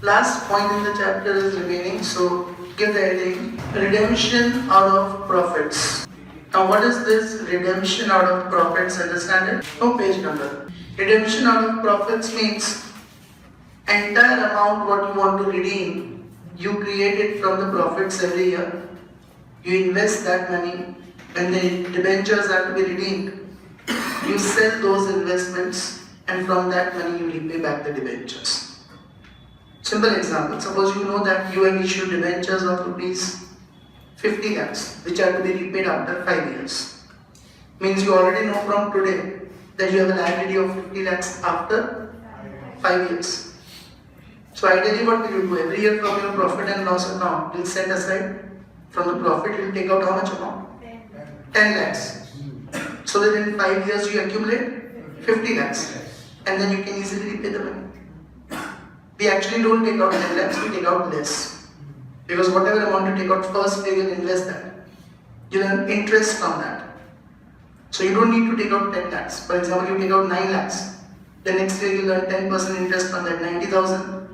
Last point in the chapter is remaining, so give the heading redemption out of profits. Now what is this redemption out of profits? Understand it? No page number. Redemption out of profits means entire amount what you want to redeem, you create it from the profits every year. You invest that money. When the debentures are to be redeemed, you sell those investments and from that money you repay back the debentures. Simple example, suppose you know that you have issued debentures of rupees 50 lakhs which are to be repaid after 5 years. Means you already know from today that you have a liability of 50 lakhs after 5 years. So ideally what will you do? Every year from your profit and loss account, you will set aside from the profit, you will take out how much amount? 10 lakhs. So that in 5 years you accumulate 50 lakhs and then you can easily repay the money. We actually don't take out 10 lakhs, we take out less. Because whatever amount you take out first, we will invest that. You earn interest from that. So you don't need to take out 10 lakhs. For example, you take out 9 lakhs. The next year you will earn 10% interest on that 90,000.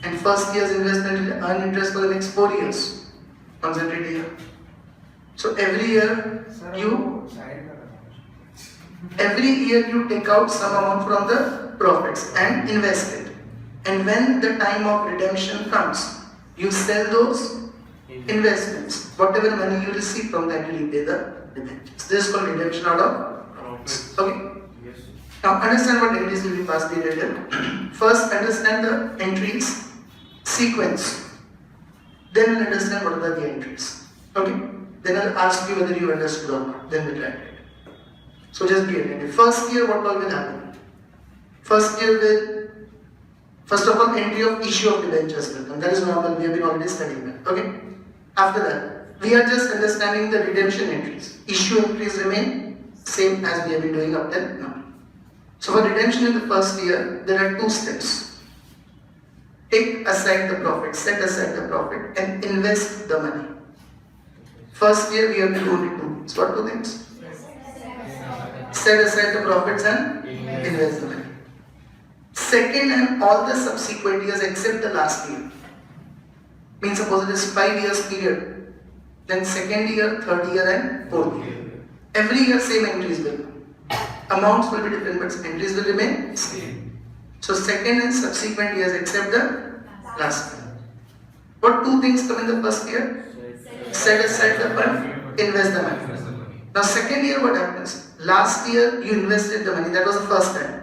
And first year's investment will earn interest for the next 4 years. Concentrate here. So every year you take out some amount from the profits and invest it. And when the time of redemption comes, you sell those investments. Whatever money you receive from that, you repay the debentures. This is called redemption out of profits. Okay? Yes. Now understand what entries will be fast period here. First understand the entries sequence. Then we'll understand what are the entries. Okay? Then I'll ask you whether you understood or not. Then we'll write it. So just be attentive. First year, what all will happen? First year will, first of all, entry of issue of debentures will come. That is normal. We have been already studying that. Okay? After that, we are just understanding the redemption entries. Issue entries remain same as we have been doing up till now. So for redemption in the first year, there are 2 steps. Take aside the profit, set aside the profit and invest the money. First year we have to do only 2 things. What 2 things? Set aside the profits and invest the money. Second and all the subsequent years except the last year. Means suppose it is 5 years period. Then second year, third year and fourth year. Every year same entries will come. Amounts will be different but entries will remain same. So second and subsequent years except the last year. What 2 things come in the first year? Set aside the fund, invest the money. Now second year what happens? Last year you invested the money, that was the first time.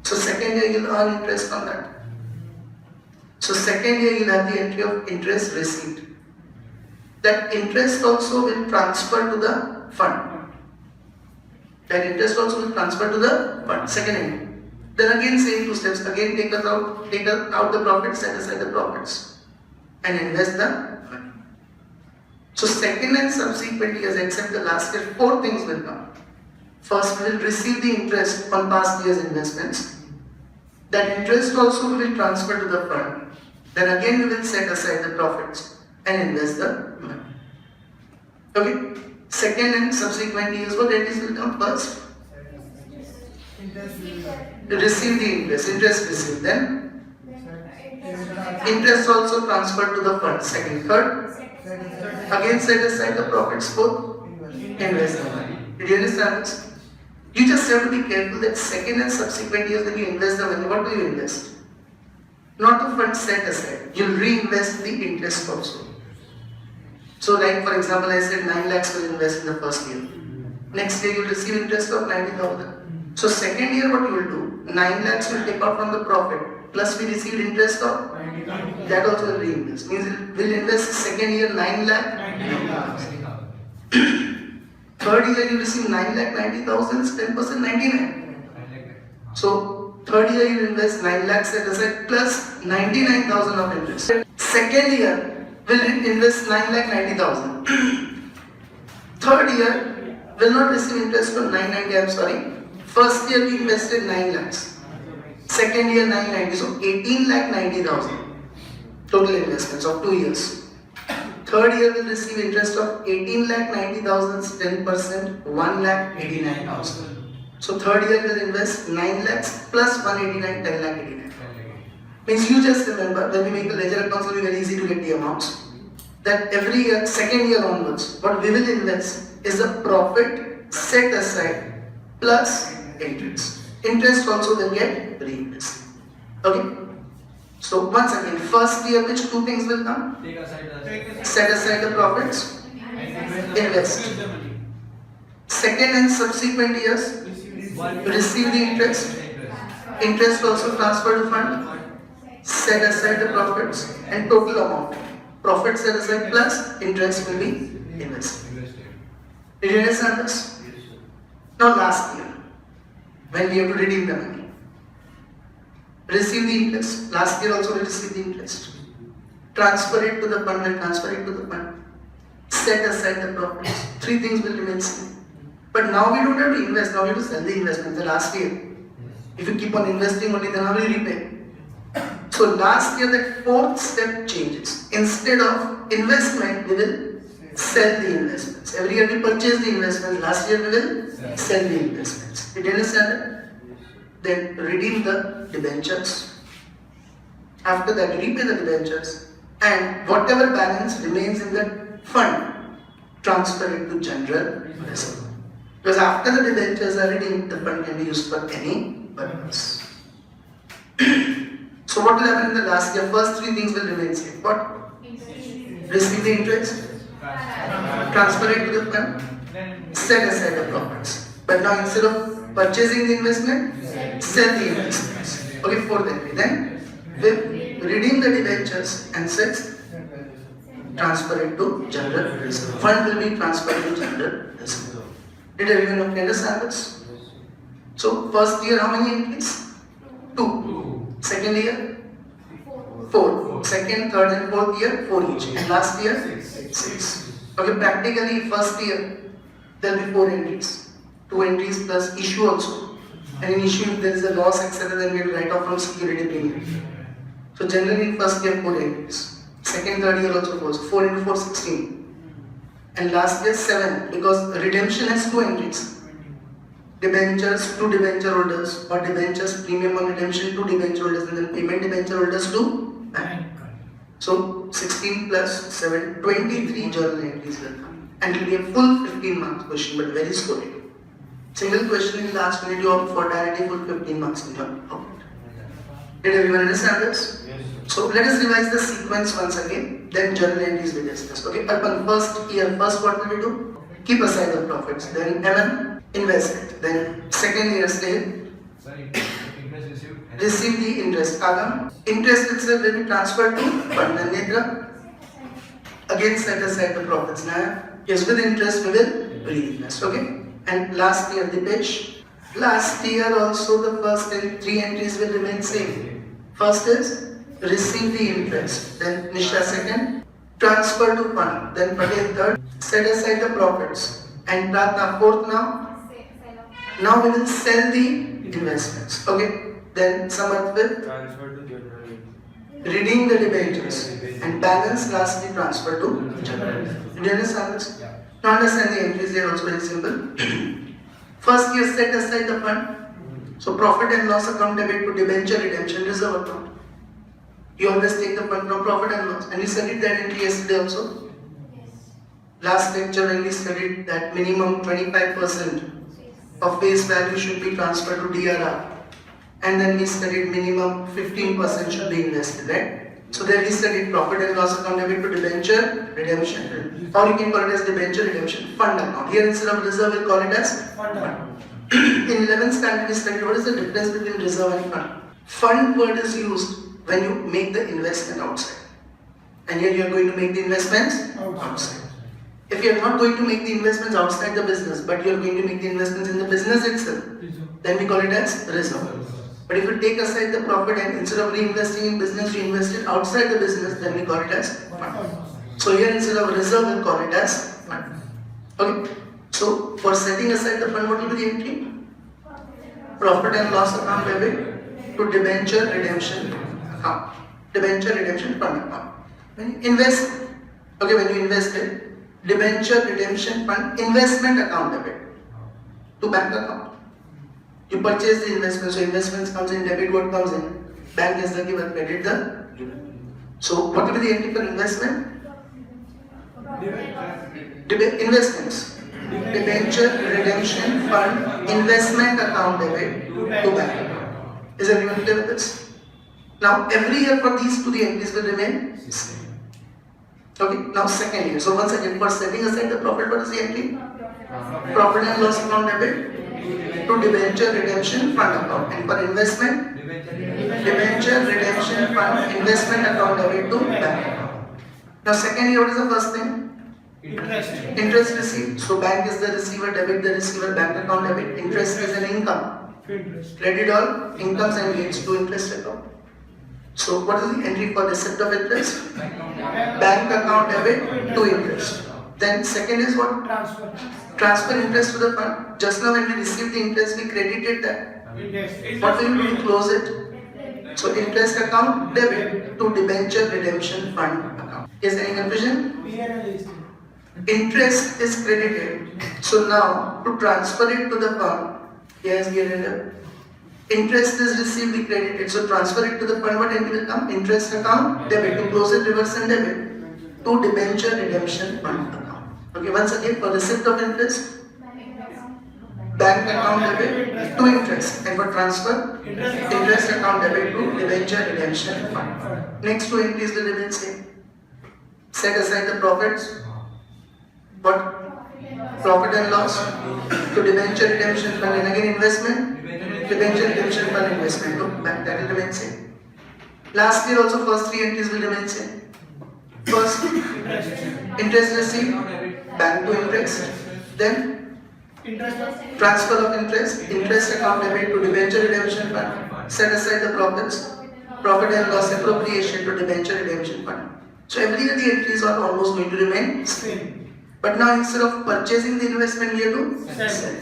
So second year you will earn interest on that. So second year you will have the entry of interest received. That interest also will transfer to the fund. That interest also will transfer to the fund, second entry. Then again same 2 steps, again take out the profits, set aside the profits and invest the money. So second and subsequent years except the last year, 4 things will come. First, we will receive the interest on past year's investments. That interest also will transfer to the fund. Then again we will set aside the profits and invest the money. Okay? Second and subsequent years, what entries will come first? Receive the interest received. Then interest also transferred to the fund. Second, third. Again set aside the profits for invest the money. Did you understand this? You just have to be careful that second and subsequent years when you invest the money, what do you invest? Not the fund set aside. You'll reinvest the interest also. So like for example, I said 9 lakhs will invest in the first year. Next year you'll receive interest of 90,000. So second year what you will do? 9 lakhs will take out from the profit. Plus we received interest of that also will reinvest. Means we'll invest second year 9 lakh. Third year you receive 9 lakh 90,000, 10% 99. So third year you invest 9 lakhs set aside plus 99,000 of interest. Second year will invest 9 lakh 90,000. Third year will not receive interest for 990. I'm sorry. First year we invested 9 lakhs. Second year 990, so 18 lakh 90,000 total investments of 2 years. Third year will receive interest of 18 lakh 90,000, 10%, 1 lakh 89,000. So third year will invest 9 lakhs plus 189, 10 lakh 89. Means you just remember when we make the ledger accounts, it will be very easy to get the amounts. That every year, second year onwards, what we will invest is the profit set aside plus interest. Interest also will get reinvested. Okay? So once again, first year which two things will come? Set aside the profits, invest. Second and subsequent years, receive the interest. Interest also transfer to fund, set aside the profits and total amount. Profit set aside plus interest will be invested. Did you understand this? Now last year, when we have to redeem the money, receive the interest. Last year also we received the interest. Transfer it to the fund, will transfer it to the fund. Set aside the profits. Three things will remain same. But now we don't have to invest, now we have to sell the investment. The last year, if you keep on investing only, then how will you repay? So last year that fourth step changes. Instead of investment, we will sell the investments. Every year we purchase the investments. Last year we will sell the investments. Did you understand it? Then redeem the debentures. After that, repay the debentures, and whatever balance remains in the fund, transfer it to general reserve. Because after the debentures are redeemed, the fund can be used for any purpose. So what will happen in the last year? First three things will remain same. What? Receive the interest, transfer it to the fund, set aside the profits. But now instead of purchasing the investment, sell the investments. Okay, fourth entry. Then we redeem the debentures and sixth, transfer it to general reserve. Fund will be transferred to general reserve. Did everyone understand this? So first year how many entries? 2. Second year? 4. Second, third and fourth year? 4 each. And last year? 6. Okay, practically first year there will be 4 entries. 2 entries plus issue also. And in issue if there is a loss etc. then we will write off from security premium. So generally in first year 4 entries. Second, third year also 4. So 4 into 4, 16. And last year 7 because redemption has 2 entries. Debentures to debenture holders or debentures premium on redemption to debenture holders and then payment debenture holders to bank. So 16 plus 7, 23 journal entries will come. And it will be a full 15 marks question but very solid. Single question in last minute you opt for directly full 15 marks in your pocket. Did everyone understand this? Yes, sir. So let us revise the sequence once again, then journal entries we discuss. Okay, upon first year, first what will we do? Keep aside the profits, then MN, invest it. Then second year sale, receive the interest. Agam, interest itself will be transferred to fund and Netra. Again set aside the profits. Now, yes, with interest we will reinvest. Okay, and last year the page. Last year also the first 3 entries will remain same. First is receive the interest, then Nisha second, transfer to fund, then Patel third, set aside the profits, and Pratna fourth now. Now we will sell the investments. Okay, then Samarth will Transfer to general. redeem the debentures and balance lastly transfer to general. Did you understand this? Yeah. Now understand the entries, they are also very simple. First year set aside the fund. So profit and loss account debit to debenture redemption reserve account. You always take the fund from profit and loss. And we studied that entry yesterday also. Last lecture when we studied that minimum 25% of face value should be transferred to DRR. And then we studied minimum 15% should be invested, right? So there we studied profit and loss account debit to debenture redemption. Or you can call it as debenture redemption fund account. Here instead of reserve we'll call it as fund account. In 11th standard we studied what is the difference between reserve and fund. Fund word is used when you make the investment outside. And here you are going to make the investments outside. If you are not going to make the investments outside the business, but you are going to make the investments in the business itself, then we call it as reserve. But if you take aside the profit and instead of reinvesting in business, you invest it outside the business, then we call it as fund. So here instead of reserve, we'll call it as fund. Okay. So for setting aside the fund, what will be the entry? Profit and loss account debit to debenture redemption account. Debenture redemption fund account. When you invest, okay, when you invest it, debenture redemption fund investment account debit to bank account. You purchase the investment, so investments comes in, debit what comes in? Bank is the giver, credit the giver. So what will be the entry for investment? Investments. Debenture redemption fund investment account debit to bank. Is everyone clear with this? Now every year for these two the entries will remain same. Okay, now second year. So once again for setting aside the profit, what is the entry? Profit and loss account debit to debenture redemption fund account, and for investment debenture redemption fund investment account debit to bank account. Now second year, what is the first thing? Interest received. So bank is the receiver, debit the receiver, bank account debit. Interest is an income. Credit all incomes and gains to interest account. So what is the entry for receipt of interest? Bank account debit to interest. Then second is what? Transfer interest to the fund. Just now when we received the interest, we credited that. What will we do? Close it. So interest account debit to debenture redemption fund account. Is there any confusion? Interest is credited. So now to transfer it to the fund, yes, we are interest is received, we credited. So transfer it to the fund, what entry will come? Interest account debit. To close it, reverse and debit to debenture redemption fund account. Okay, once again for receipt of interest, bank account debit to interest, and for transfer, interest account debit to debenture redemption fund. Next two entries will remain same. Set aside the profits. What? Profit and loss to debenture redemption fund, and again investment, debenture redemption fund investment to bank, that will remain same. Last year also first three entries will remain same. First, interest received, bank to interest, then transfer of interest, interest account debit to debenture redemption fund, set aside the profits, profit and loss appropriation to debenture redemption fund. So every year the entries are almost going to remain same. But now instead of purchasing the investment, we have to sell.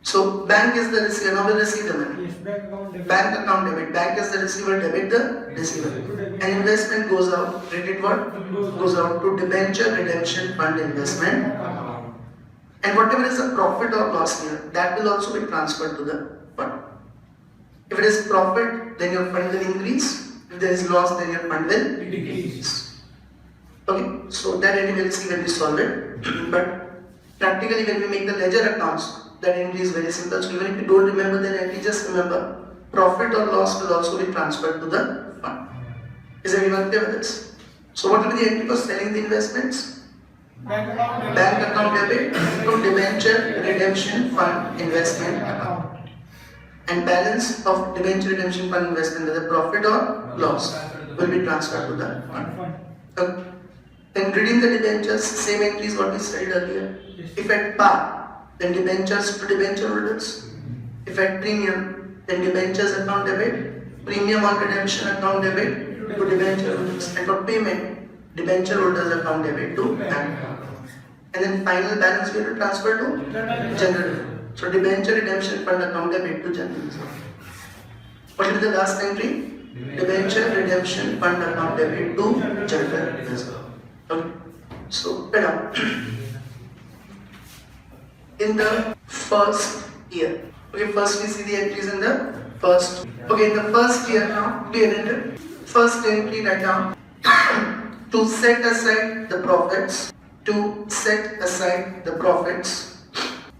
So bank is the receiver, now we receive the money. Yes, Bank account debit. Bank is the receiver, debit the receiver. And investment goes out, credit what? Goes out to debenture redemption fund investment. And whatever is the profit or loss here, that will also be transferred to the fund. If it is profit, then your fund will increase. If there is loss, then your fund will decrease. Okay, so that entry we'll see when we solve it. But practically when we make the ledger accounts, that entry is very simple. So even if you don't remember that entry, just remember profit or loss will also be transferred to the fund. Is everyone clear with this? So what will be the entry for selling the investments? Bank account debit to debenture redemption fund investment account. And balance of debenture redemption fund investment, whether profit or loss, will be transferred to the fund. Okay. Then redeem the debentures, same entries what we studied earlier. If at par, then debentures to debenture holders. If at premium, then debentures account debit, premium on redemption account debit to debenture holders. And for payment, debenture holders account debit to bank account. And then final balance we have to transfer to general. So debenture redemption fund account debit to general. What will be the last entry? Debenture redemption fund account debit to general. Okay, so better. In the first year, okay, first we see the entries in the first. Okay, in the first year now, clear it. First entry right now to set aside the profits. To set aside the profits,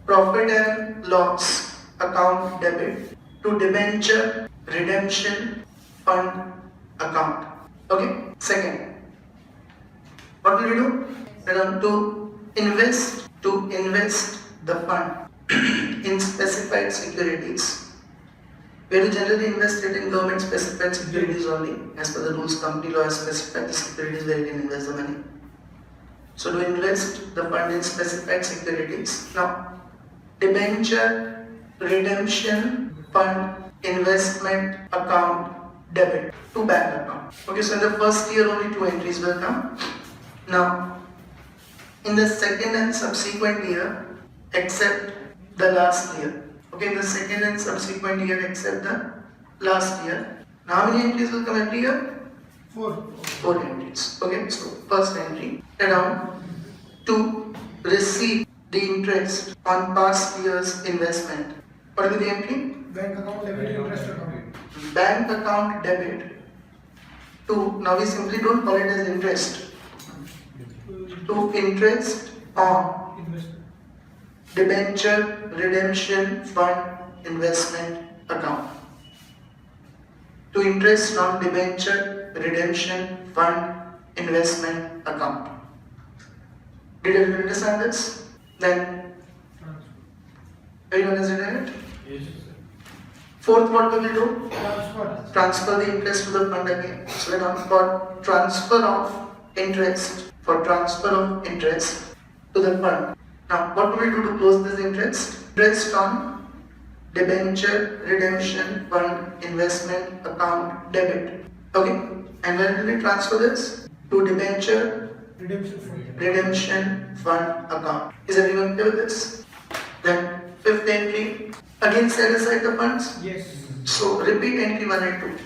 profit and loss account debit to debenture redemption fund account. Okay, second. What will we do? Then to invest the fund in specified securities. We have to generally invest it in government specified securities only. As per the rules, company law has specified the securities where you can invest the money. So to invest the fund in specified securities. Now, debenture redemption fund investment account debit to bank account. Okay, so in the first year only two entries will come. Now, in the second and subsequent year, except the last year. Okay, in the second and subsequent year, except the last year. Now, how many entries will come every year? Four entries. Okay, so first entry, around to receive the interest on past year's investment. What will be the entry? Bank account debit interest account. bank account debit to, now we simply don't call it as interest, to interest on debenture redemption fund investment account. To interest on debenture redemption fund investment account. Did everyone understand this? Then, everyone has written it? Yes, sir. Fourth, what we will do? Transfer the interest to the fund again. So now for transfer of interest, to the fund. Now, what do we do to close this interest? Interest on debenture redemption fund investment account debit. Okay, and when will we transfer this? To debenture redemption fund account. Is everyone clear with this? Then fifth entry, again set aside the funds. Yes. So repeat entry 1 and 2.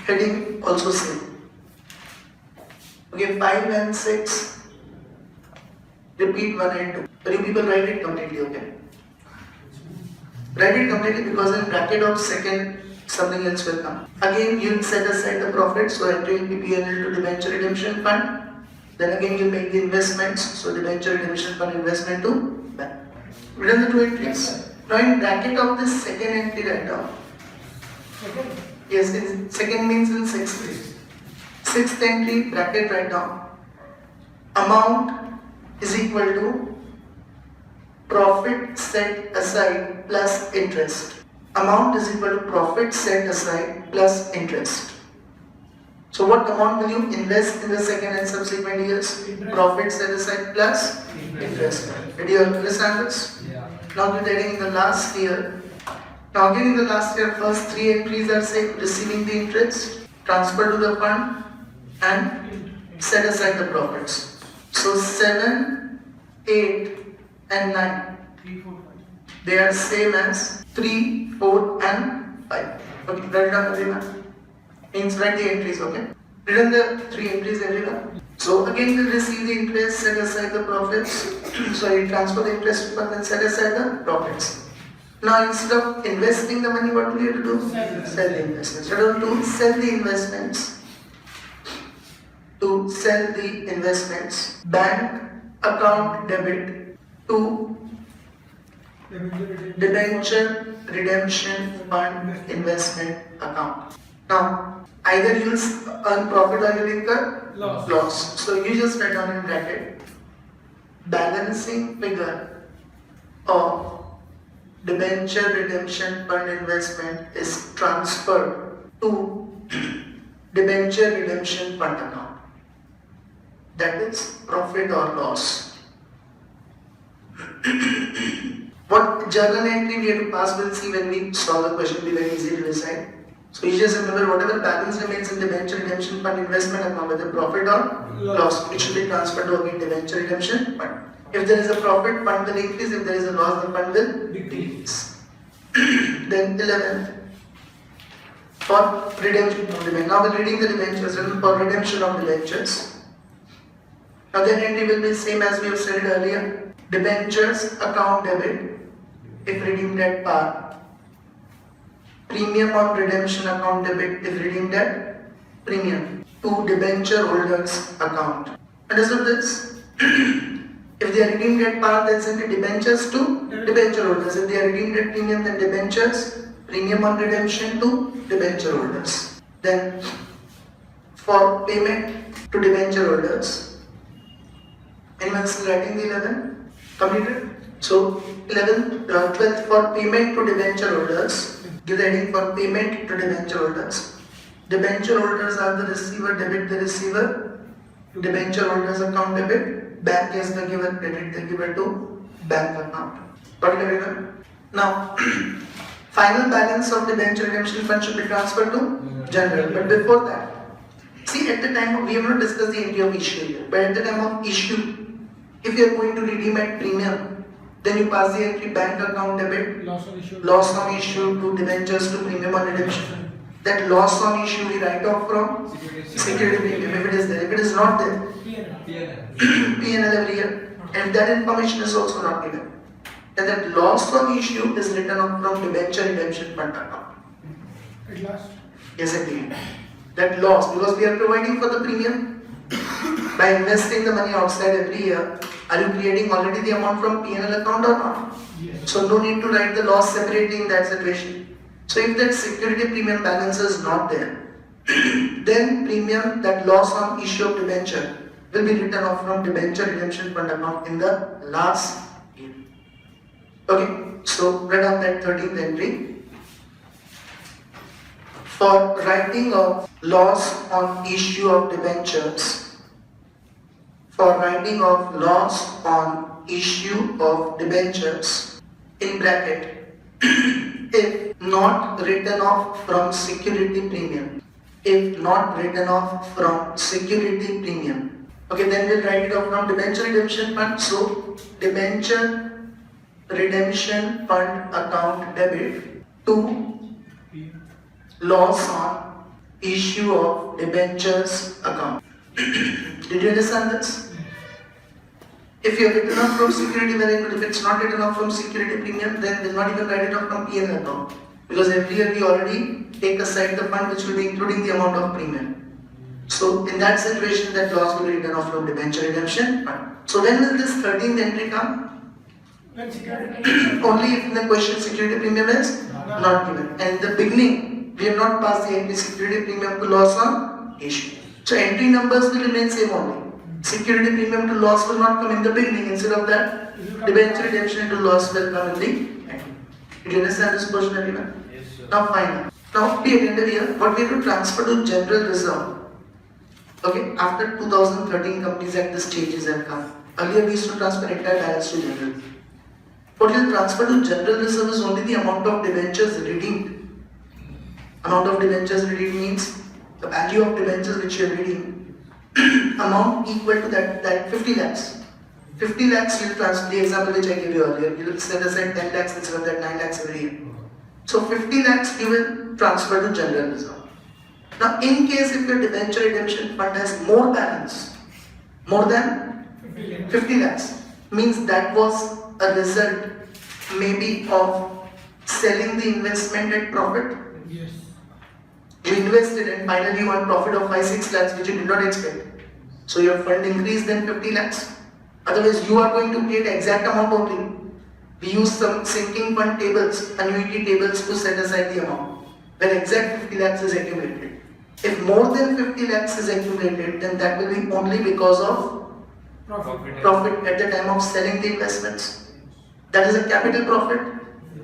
Heading also same. Okay, 5 and 6. Repeat 1 and 2. But you people write it completely, okay? Write it completely because in bracket of second something else will come. Again you will set aside the profit, so entry will be P&L to debenture redemption fund. Then again you make the investments, so debenture redemption fund investment to bank. We done the 2 entries. Now in bracket of this second entry right now. Yes, second means in 6th. 6th entry bracket right now. Amount is equal to profit set aside plus interest. Amount is equal to profit set aside plus interest. So what amount will you invest in the second and subsequent years? Profit set aside plus interest. Did you understand this? Yeah. Now we're getting in the last year. Now again in the last year, first 3 entries are say receiving the interest, transfer to the fund and set aside the profits. So 7, 8 and 9. 3, 4, 5. They are same as 3, 4 and 5. Okay, write down everyone. Means write the entries, okay? Written the 3 entries everyone. So again we'll receive the interest, set aside the profits. Sorry, transfer the interest to fund and set aside the profits. Now instead of investing the money, what do we have to do? Sell the investments. Instead of to sell the investments, bank account debit to debenture redemption fund investment account. Now, either you'll earn profit or you'll incur loss. So you just write down in bracket, balancing figure of debenture redemption fund investment is transferred to debenture redemption fund account. That is profit or loss. What journal entry we have to pass, we'll see when we solve the question, be very easy to decide. So you just remember whatever balance remains in debenture redemption fund investment account, whether profit or loss, it should be transferred to again debenture redemption fund. If there is a profit, fund will increase. If there is a loss, the fund will decrease. Then 11th, for redemption of debentures. Now we're reading the debentures for redemption of debentures. Now the entry will be same as we have said earlier. Debentures account debit if redeemed at par. Premium on redemption account debit if redeemed at premium to debenture holders account. Understood this? If they are redeemed at par, then send the debentures to debenture holders. If they are redeemed at premium, then debentures, premium on redemption to debenture holders. Then for payment to debenture holders, anyone still writing the 11? Completed? So 11th, 12th for payment to debenture holders. Give the heading for payment to debenture holders. Debenture holders are the receiver, debit the receiver. Debenture holders account debit. Bank is the giver, credit the giver to bank account. Got it everyone? Now, final balance of debenture redemption fund should be transferred to general. But before that, see at the time of, we have not discussed the entry of issue here. But at the time of issue, if you are going to redeem at premium, then you pass the entry bank account debit, loss on issue to debentures to premium on redemption. That loss on issue we write off from security premium if it is there. If it is not there, P&L every year. And that information is also not given. And that loss on issue is written off from debenture redemption fund account. At last. Yes, agreed. That loss, because we are providing for the premium by investing the money outside every year, are you creating already the amount from P&L account or not? Yes. So no need to write the loss separately in that situation. So if that security premium balance is not there, then premium, that loss on issue of debenture will be written off from debenture redemption fund account in the last year. Okay, so write down that 13th entry. For writing of loss on issue of debentures, for writing of loss on issue of debentures, in bracket, if not written off from security premium, if not written off from security premium, okay, then we'll write it off from debenture redemption fund. So debenture redemption fund account debit to loss on issue of debentures account. Did you understand this? If you have written off from security, very good. If it's not written off from security premium, then we'll not even write it off from P&L account. Because every year we already take aside the fund which will be including the amount of premium. So in that situation, that loss will be written off from debenture redemption fund. So when will this 13th entry come? When security Only if in the question security premium is not given. And in the beginning, we have not passed the entry security premium to loss on issue. So entry numbers will remain same only. Security premium to loss will not come in the beginning. Instead of that, debenture redemption to loss will come in the end. Did you understand this portion, everyone? Yes, sir. Now fine. Now be attentive here. What we have to transfer to general reserve. Okay, after 2013 companies at this stages have come. Earlier we used to transfer entire balance to general. What you transfer to general reserve is only the amount of debentures redeemed. Amount of debentures redeemed means the value of debentures which you are redeeming. Amount equal to that 50 lakhs. 50 lakhs you will transfer, the example which I gave you earlier, you will set aside 10 lakhs instead of that 9 lakhs every year. So 50 lakhs you will transfer to general reserve. Now in case if your debenture redemption fund has more balance, more than 50 lakhs, means that was a result maybe of selling the investment at profit. Yes. You invested and finally you want profit of 5-6 lakhs which you did not expect. So your fund increased then 50 lakhs. Otherwise you are going to create exact amount only. We use some sinking fund tables, annuity tables to set aside the amount when exact 50 lakhs is accumulated. If more than 50 lakhs is accumulated, then that will be only because of profit at the time of selling the investments. That is a capital profit.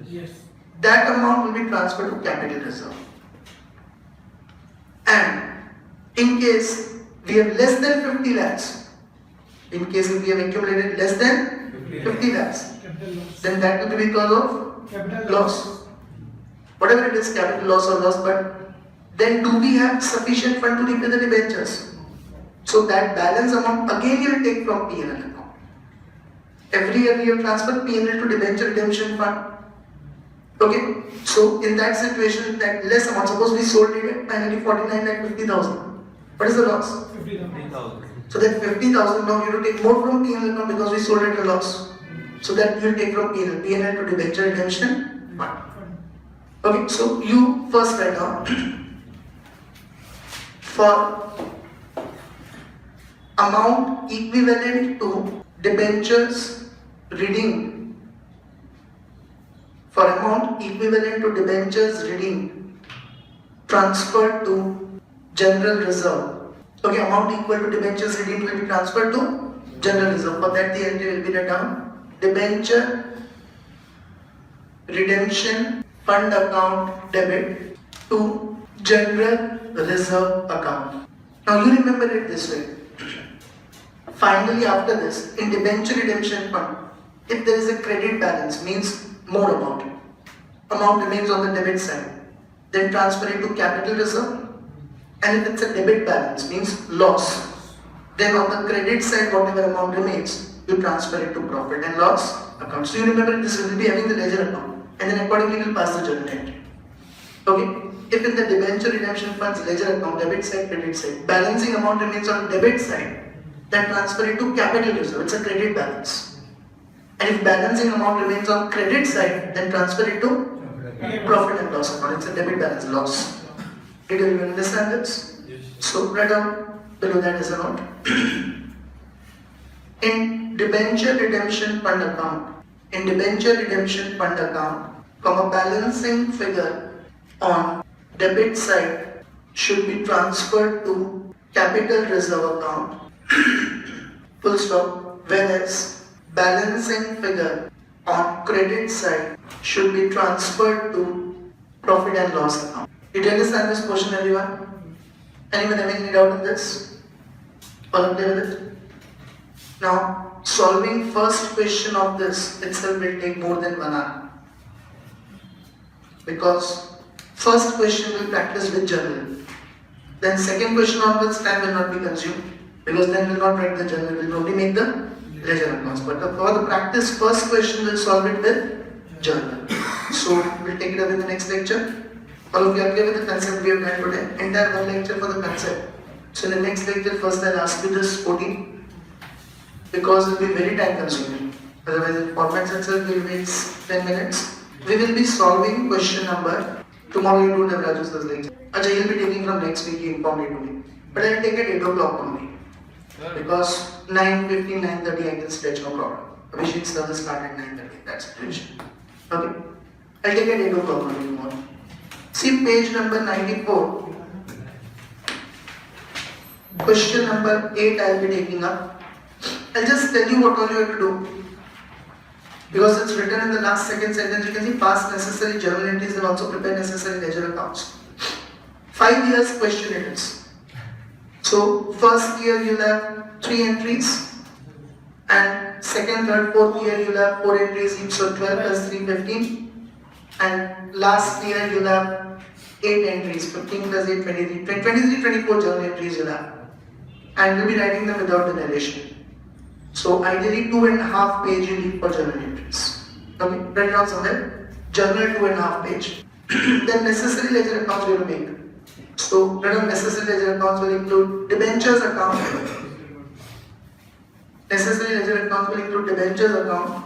Yes. That amount will be transferred to capital reserve. And in case we have less than 50 lakhs, in case if we have accumulated less than 50 lakhs, Capital loss. then that will be because of Capital loss. Whatever it is, capital loss or loss, but then do we have sufficient fund to repay the debentures? So that balance amount again you will take from P&L account. Every year we have transferred P&L to debenture redemption fund. Okay, so in that situation, that less amount, suppose we sold it at finally 49,50,000. What is the loss? 50,000. So that 50,000 now you have to take more from P&L account because we sold at a loss. So that you will take from P&L to debenture redemption fund. Okay, so you first write down for amount equivalent to debentures redeemed. For amount equivalent to debentures redeemed, transferred to general reserve. Okay, amount equal to debentures redeemed will be transferred to general reserve. For that the entry will be written down. Debenture redemption fund account debit to general reserve account. Now you remember it this way. Finally after this, in debenture redemption fund, if there is a credit balance, means more amount remains on the debit side, then transfer it to capital reserve. And if it's a debit balance, means loss, then on the credit side whatever amount remains, you transfer it to profit and loss account. So you remember this will be having the ledger account, and then accordingly we will pass the journal entry. Okay, if in the debenture redemption funds ledger account, debit side, credit side, balancing amount remains on debit side, then transfer it to capital reserve, it's a credit balance. And if balancing amount remains on credit side, then transfer it to profit and loss account, it's a debit balance, loss. Did you understand this? Yes. So write down below that as a note. In debenture redemption fund account, comma, balancing figure on debit side should be transferred to capital reserve account, full stop, whereas balancing figure on credit side should be transferred to profit and loss account. Did you understand this portion, everyone? Anyone having any doubt in this? All okay with it? Now, solving first question of this itself will take more than 1 hour. Because first question will practice with journal. Then second question onwards, time will not be consumed. Because then we'll not write the journal, we'll only make the ledger accounts. But for the practice, first question we'll solve it with journal. So, we'll take it up in the next lecture. All of you are clear with the concept we have learned today? Entire one lecture for the concept. So, in the next lecture, first I'll ask you this 14. Because it will be very time consuming. Otherwise, the format itself will take 10 minutes. We will be solving question number. Tomorrow you don't have Raju's lecture. Acha, you'll be taking from next week, he informed me today. But I'll take at 8 o'clock only. Because 9:15, 9:30 I can stretch, no problem. Abhishek's service start at 9:30. That's it. Okay. I'll take at 8 o'clock only tomorrow. See page number 94. Question number 8 I'll be taking up. I'll just tell you what all you have to do. Because it's written in the last second sentence, you can see past necessary journal entries and also prepare necessary ledger accounts. 5 years question it is. So first year you'll have 3 entries, and second, third, fourth year you'll have 4 entries each, so 12 plus 3, 15. And last year you'll have 8 entries, 15 plus 8, 23, 23, 24 journal entries you'll have. And you'll be writing them without the narration. So ideally 2.5 page you need for journal entries. Okay, write it down somewhere. Journal 2.5 page. Then necessary ledger accounts we will make. So write down necessary ledger accounts will include debentures account. Necessary ledger accounts will include debentures account.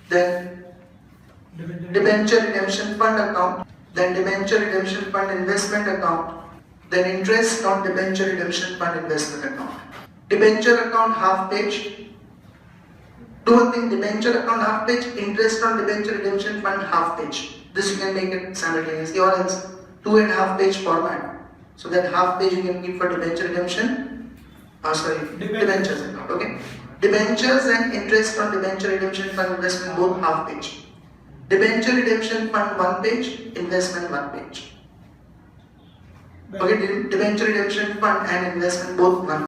Then debenture redemption fund account. Then debenture redemption fund investment account. Then interest on debenture redemption fund investment account. Debenture account half page. Do one thing, debenture account half page, interest on debenture redemption fund half page. This you can make it simultaneously, or else 2.5 page format. So that half page you can keep for debenture redemption. Debentures account. Okay. Debentures and interest on debenture redemption fund investment both half page. Debenture redemption fund 1 page, investment 1 page. Okay, debenture redemption fund and investment both 1